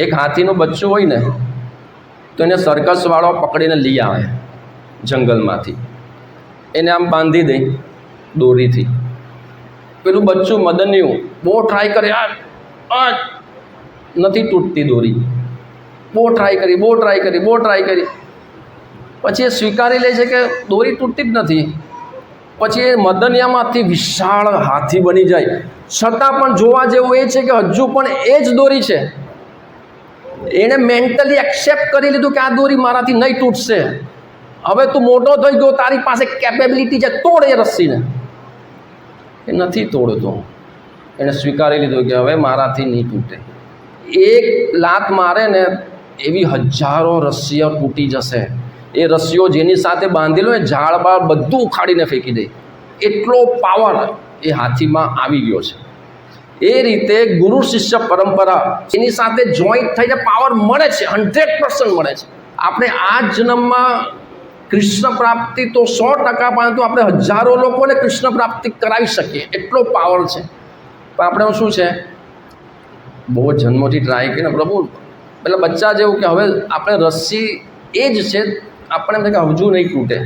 એક હાથીનું બચ્ચું હોય ને તો એને સર્કસવાળો પકડીને લઈ આવે જંગલમાંથી, એને આમ બાંધી દે દોરીથી. પેલું બચ્ચું મદન્યું બહુ ટ્રાય કરે, આ નથી તૂટતી દોરી, બહુ ટ્રાય કરી, પછી એ સ્વીકારી લે છે કે દોરી તૂટતી જ નથી. પછી એ મદનિયામાંથી વિશાળ હાથી બની જાય, છતાં પણ જોવા જેવું એ છે કે હજુ પણ એ જ દોરી છે. એણે મેન્ટલી એક્સેપ્ટ કરી લીધું કે આ દોરી મારાથી નહીં તૂટશે. હવે તું મોટો થઈ ગયો, તારી પાસે કેપેબિલિટી છે, તોડ એ રસ્સીને. એ નથી તોડતો. એણે સ્વીકારી લીધું કે હવે મારાથી નહીં તૂટે. એક લાત મારે ને એવી હજારો રસ્સીઓ તૂટી જશે. એ રસ્સીઓ જેની સાથે બાંધેલો એ ઝાડ બાળ બધું ઉખાડીને ફેંકી દે, એટલો પાવર એ હાથીમાં આવી ગયો છે. એ રીતે ગુરુ શિષ્ય પરંપરા એની સાથે જોઈન્ટ થઈને પાવર મળે છે, 100% મળે છે. આપણે આ જન્મમાં કૃષ્ણ પ્રાપ્તિ તો 100%, પરંતુ આપણે હજારો લોકોને કૃષ્ણ પ્રાપ્તિ કરાવી શકીએ, એટલો પાવર છે. પણ આપણે શું છે, બહુ જન્મોથી ટ્રાય કરીને પ્રભુ પેલા બચ્ચા જેવું કે હવે આપણે રસ્સી એ જ છે, આપણે એમ થાય કે હજુ નહીં તૂટે.